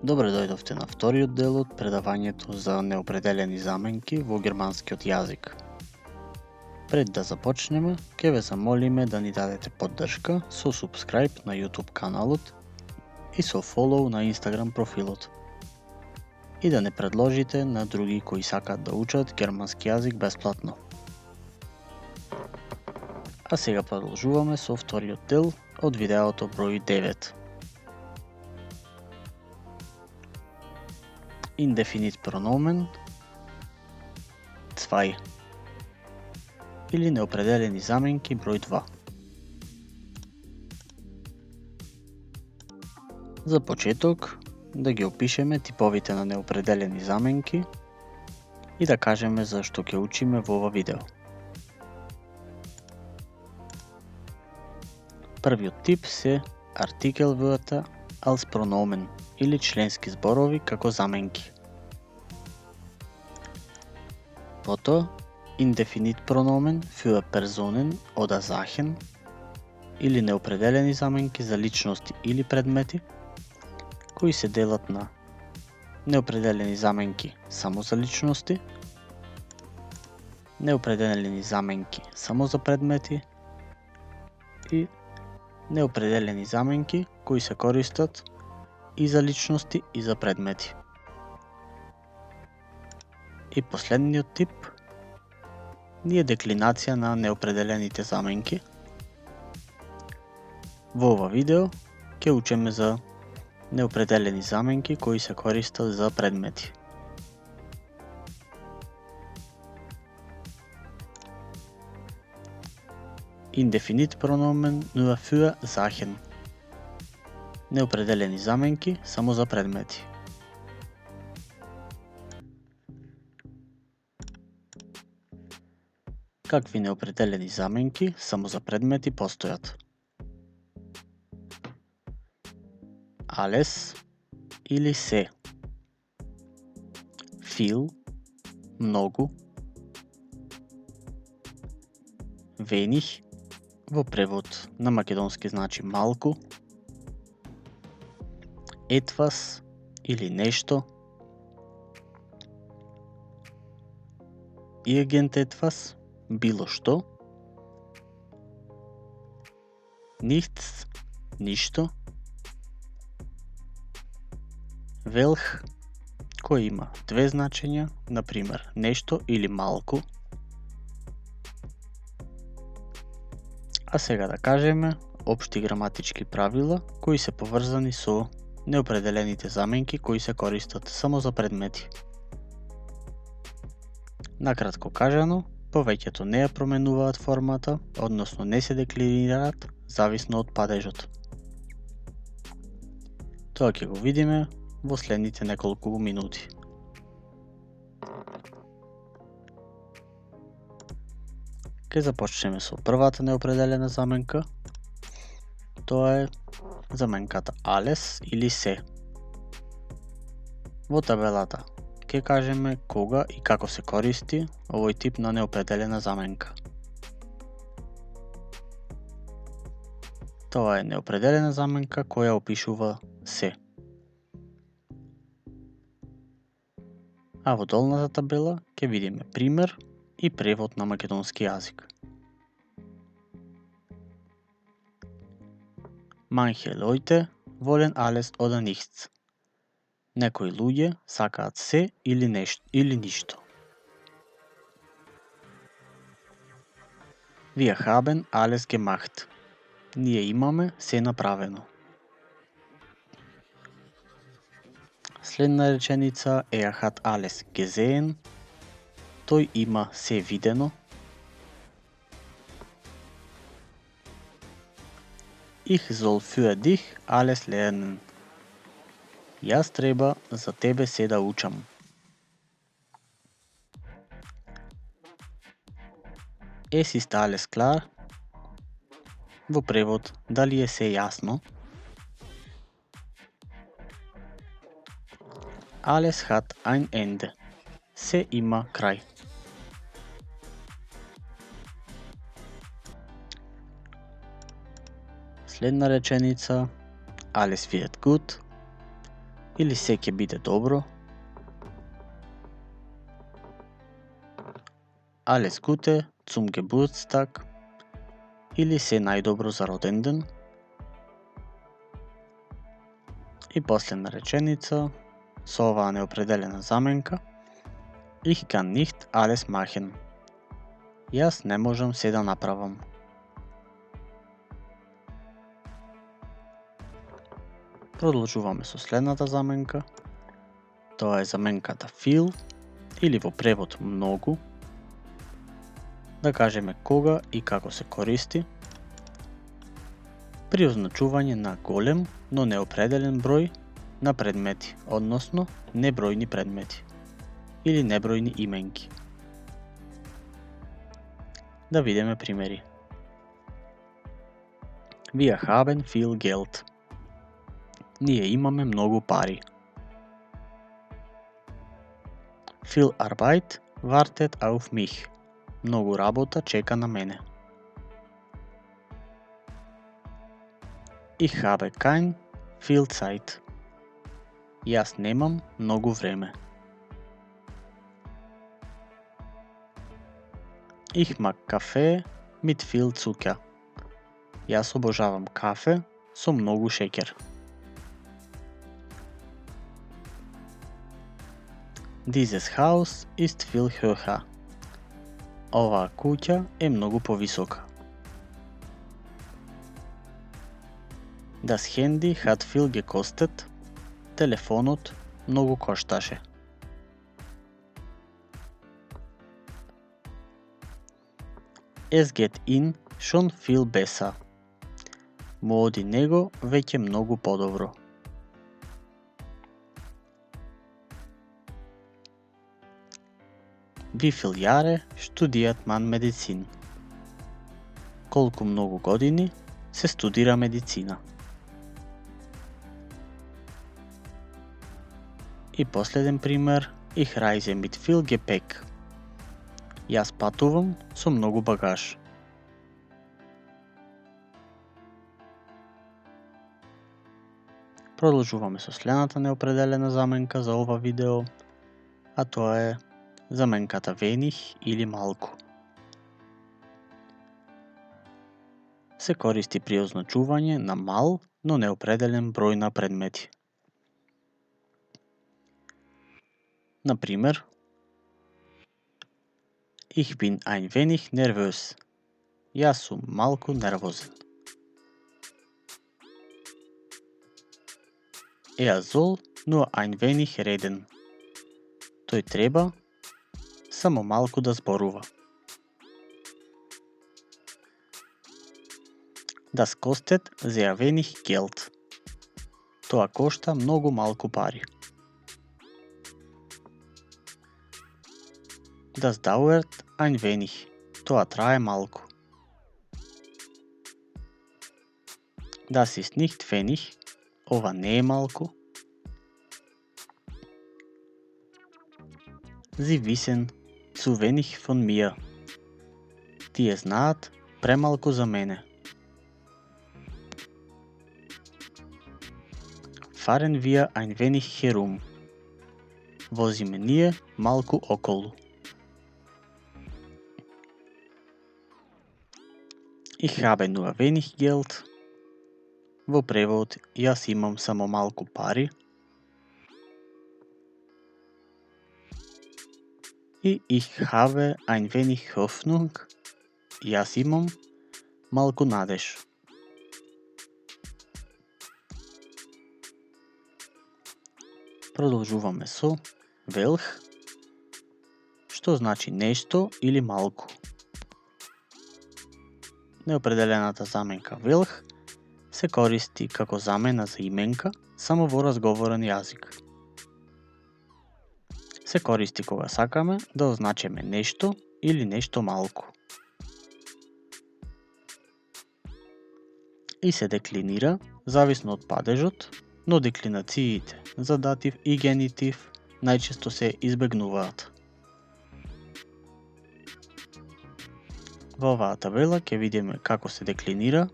Добре дојдовте на вториот дел од предавањето за неопределени заменки во германскиот јазик. Пред да започнеме, ќе ве замолиме да ни дадете поддршка со subscribe на YouTube каналот и со follow на Instagram профилот. И да не предложите на други кои сакаат да учат германски јазик бесплатно. А сега продолжуваме со вториот дел од видеото број 9. Индефинит прономен 2 или неопределени заменки број 2. За почеток да ги опишеме типовите на неопределени заменки и да кажеме за што ќе учиме во ова видео. Првиот тип се артикелвата als Pronomen или членски зборови како заменки. Потоа, индефинит прономен für Personen oder Sachen или неопределени заменки за личности или предмети, кои се делат на неопределени заменки само за личности, неопределени заменки само за предмети и неопределени заменки кои се користат и за личности и за предмети. И последниот тип ни е деклинација на неопределените заменки. Во ова видео ќе учиме за неопределени заменки кои се користат за предмети. Индефинит прономен nur für Sachen. Неопределени заменки само за предмети. Какви неопределени заменки само за предмети постојат? Alles или се. Viel, многу. Wenig, во превод на македонски значи малку. Etwas или нешто. Irgendetwas, било што. Nichts, ништо. Welch, кој има две значења, например нешто или малку. А сега да кажеме општи граматички правила кои се поврзани со неопределените заменки кои се користат само за предмети. Накратко кажано, повеќето не ја променуваат формата, односно не се деклинираат зависно од падежот. Тоа ќе го видиме во следните неколку минути. Ке започнеме со првата неопределена заменка. Тоа е заменката alles или се. Во табелата ќе кажеме кога и како се користи овој тип на неопределена заменка. Тоа е неопределена заменка која опишува се. А во долната табела ќе видиме пример и превод на македонски јазик. Manche Leute wollen alles oder nichts. Некои луѓе сакаат се или ништо. Wir haben alles gemacht. Ние имаме се направено. Следна реченица hat alles gesehen. Тој има се видено. Ich soll für dich alles lernen. Јас треба за тебе се да учам. Es ist alles klar. Во превод, дали е се јасно? Alles hat ein Ende. Се има крај. Следна реченица, alles wird gut. или се ќе биде добро, alles Gute zum Geburtstag или се најдобро за роден ден. И последна реченица со оваа неопределена заменка: Ich kann nicht alles machen. Јас не можам се да направам. Продолжуваме со следната заменка. Тоа е заменката feel или во превод многу. Да кажеме кога и како се користи при означување на голем, но неопределен број на предмети, односно небројни предмети или небројни именки. Да видиме примери. Wir haben viel Geld. Ние имаме многу пари. Viel Arbeit wartet auf mich. Многу работа чека на мене. Ich habe kein viel Zeit. Јас немам многу време. Ich mag Kaffee mit viel Zucker. Јас обожавам кафе со многу шеќер. Dieses Haus ist viel höher. Оваа куќа е многу повисока. Das Handy hat viel gekostet. Телефонот многу кошташе. Es geht ihm schon viel besser. Му оди него веќе многу подобро. Wie viel Jahre studiert man Medizin? Колку многу години се студира медицина. И последен пример, ich reise mit viel Gepäck. Јас патувам со многу багаж. Продолжуваме со следната неопределена заменка за ова видео, а тоа е заменката wenig или малку. Се користи при означување на мал, но неопределен број на предмети. Например, Ich bin ein wenig nervös. Јас сум малку нервозен. Er soll nur ein wenig reden. Тој треба само малку да зборува. Das kostet sehr wenig Geld. Тоа кошта многу малку пари. Das dauert ein wenig. Тоа трае малку. Das ist nicht wenig. Ова не е малку. Sie wissen zu wenig von mir. Тие знаат премалку за мене. Fahren wir ein wenig herum. Возиме ние малку околу. Ich habe nur wenig Geld. Во превод, јас имам само малку пари. И ich habe ein wenig Hoffnung. Јас имам малку надеж. Продолжуваме со велх, што значи нешто или малку. Неопределената заменка велх се користи како замена за именка само во разговорен јазик. Се користи кога сакаме да означиме нешто или нешто малку. И се деклинира зависно од падежот, но деклинациите за датив и генитив најчесто се избегнуваат. Во оваа табела ќе видиме како се деклинира.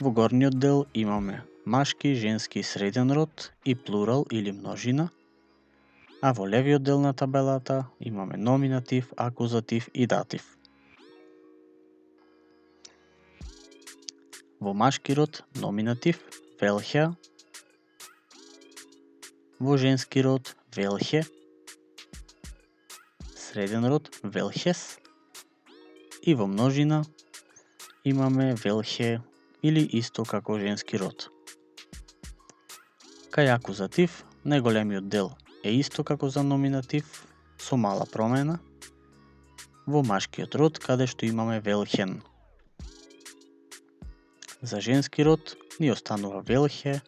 Во горниот дел имаме машки, женски, среден род и плурал или множина, а во левиот дел на табелата имаме номинатив, акузатив и датив. Во машки род номинатив велхе, во женски род велхе, среден род велхес и во множина имаме велхе или исто како женски род. Кај акузатив најголемиот дел е исто како за номинатив со мала промена во машкиот род каде што имаме велхен. За женски род ни останува велхе,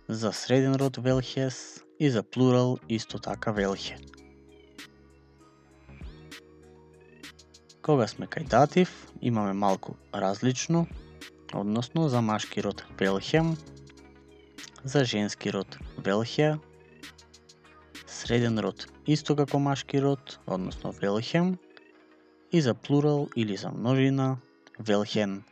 за среден род велхес и за плурал исто така велхе. Кога сме кај датив имаме малку различно, односно за машки род велхем, за женски род велхе, среден род исто како машки род, односно велхем, и за плурал или за множина велхен.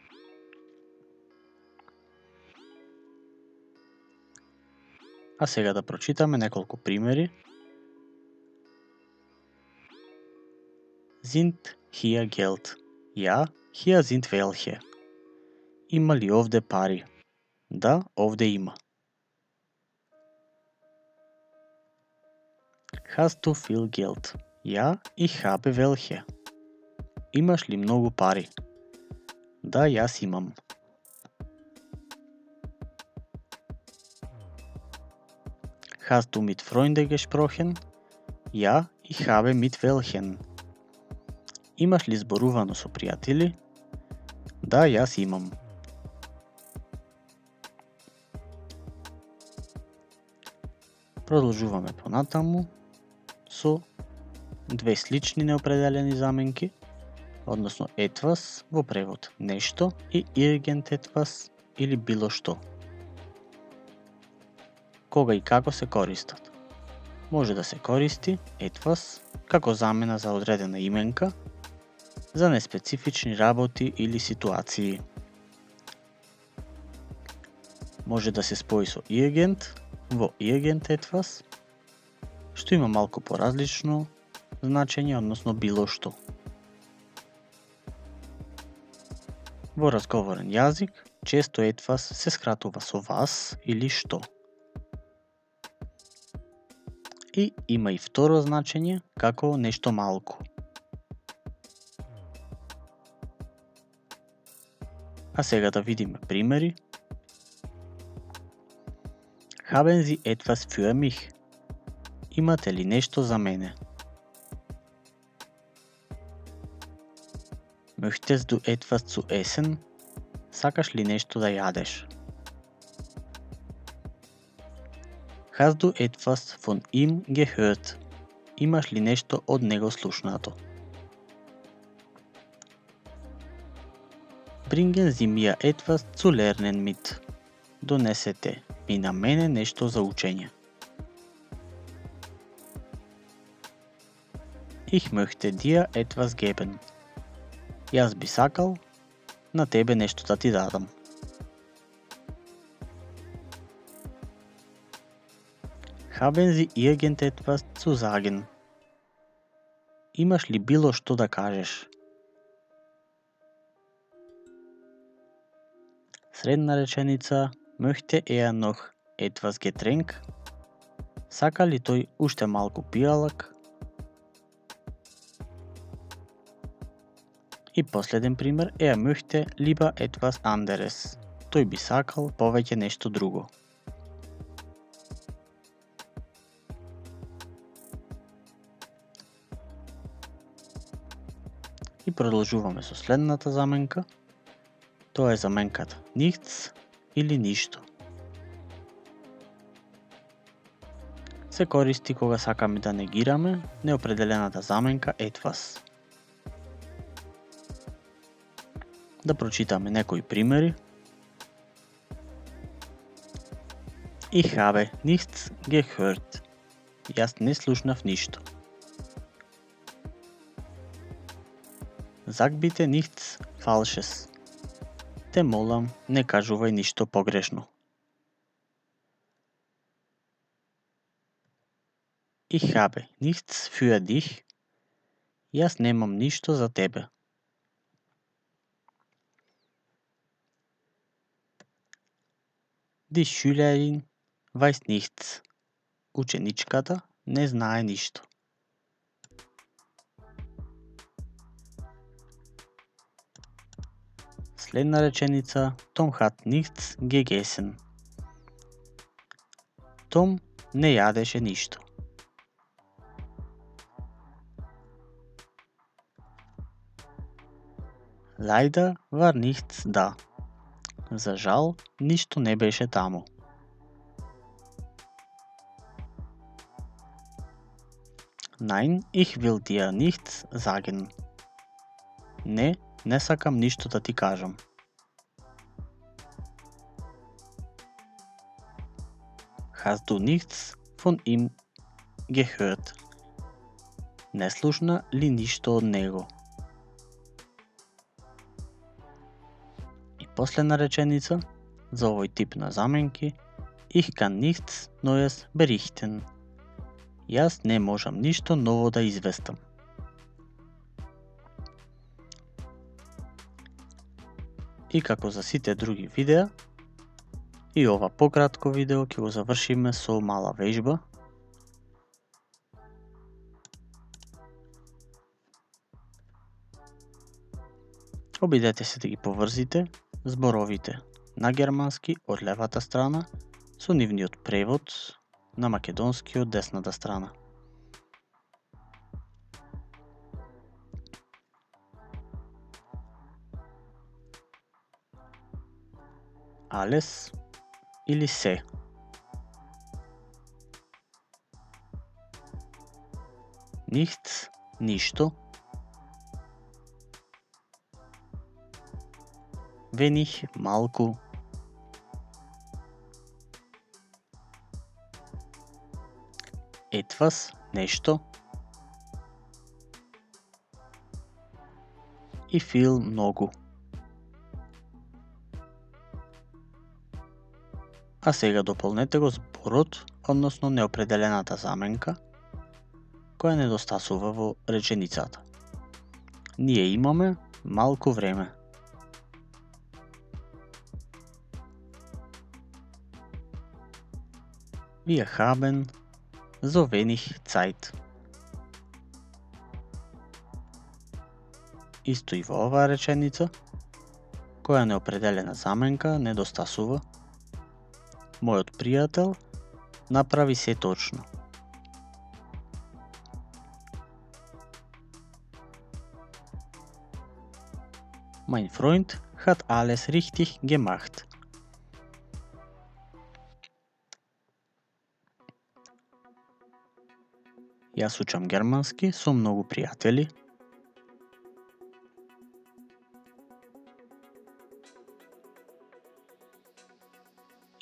А сега да прочитаме неколку примери. Sind hier Geld? Ja, hier sind welche. Има ли овде пари? Да, овде има. Hast du viel Geld? Ja, ich habe welche. Имаш ли многу пари? Да, јас имам. Hast du mit Freunden gesprochen? Ja, ich habe mit welchen. Имаш ли зборувано со пријатели? Да, јас имам. Продолжуваме понатаму со две слични неопределени заменки, односно etwas во превод нешто и irgendetwas или било што. Кога и како се користат? Може да се користи etwas како замена за одредена именка за неспецифични работи или ситуации. Може да се спои со irgend во irgendetwas, што има малку поразлично значење, односно било што. Во разговорен јазик, често etwas се скратува со вас или што. И има и второ значење како нешто малку. А сега да видиме примери. Haben Sie etwas für mich? Имате ли нешто за мене? Möchtest du etwas zu essen? Сакаш ли нешто да јадеш? Hast du etwas von ihm gehört? Имаш ли нешто од него слушнато? Bringen Sie mir etwas zu lernen mit. Донесете ми на мене нешто за учење. Ich möchte dir etwas geben. Јас би сакал на тебе нешто да ти дадам. Haben Sie irgendetwas zu sagen? Имаш ли било што да кажеш? Средна реченица Möchte er noch etwas Getränk? Сака ли тој уште малку пијалак? И последен пример er möchte lieber etwas anderes. Тој би сакал повеќе нешто друго. И продолжуваме со следната заменка. Тоа е заменката nichts или ништо. Се користи кога сакаме да негираме неопределената заменка etwas. Да прочитаме некои примери. Ich habe nichts gehört. Јас не слушнав ништо. Sag bitte nichts Falsches. Те молам, не кажувај ништо погрешно. Ich habe nichts für dich. Јас немам ништо за тебе. Die Schülerin weiß nichts. Ученичката не знае ништо. Следна реченица, Tom hat nichts gegessen. Том не јадеше ништо. Leider war nichts da. За жал, ништо не беше таму. Nein, ich will dir nichts sagen. Не, не сакам ништо да ти кажам. Hast du nichts von ihm gehört? Не слушна ли ништо од него? И последна реченица за овој тип на заменки. Ich kann nichts Neues berichten. Јас не можам ништо ново да известам. И како за сите други видеа, и ова пократко видео ќе го завршиме со мала вежба. Обидете се да ги поврзите зборовите на германски од левата страна со нивниот превод на македонски од десната страна. Alles или се. Nichts, ништо. Wenig, малку. Etwas, нешто. И viel, многу. А сега дополнете го зборот, односно неопределената заменка, која недостасува во реченицата. Ние имаме малку време. Wir haben so wenig Zeit. Исто и во оваа реченица, која неопределена заменка недостасува. Мојот пријател направи се точно. Mein Freund hat alles richtig gemacht. Јас учам германски со многу пријатели.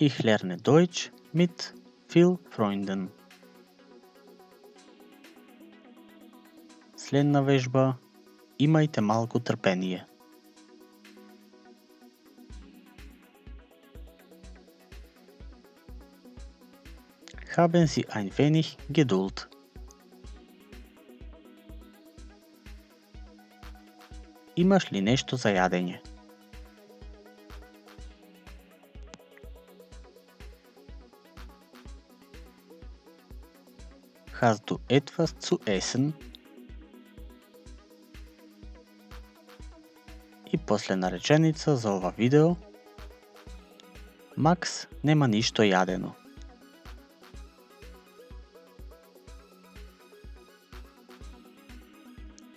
Ich lerne Deutsch mit viel Freunden. Следна вежба. Имајте малку трпение. Haben Sie ein wenig Geduld. Имаш ли нешто за јадење? Hast du etwas zu essen? И последна реченица за ова видео. Макс нема ништо јадено.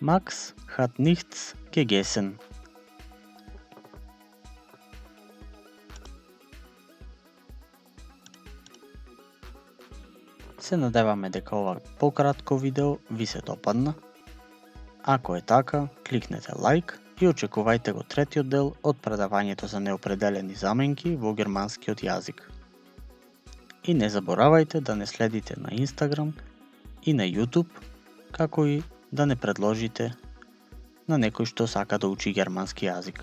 Max hat nichts gegessen. Се надеваме дека ова пократко видео ви се допадна. Ако е така, кликнете лайк и очекувајте го третиот дел од предавањето за неопределени заменки во германскиот јазик. И не заборавајте да не следите на Instagram и на YouTube, како и да не предложите на некој што сака да учи германски јазик.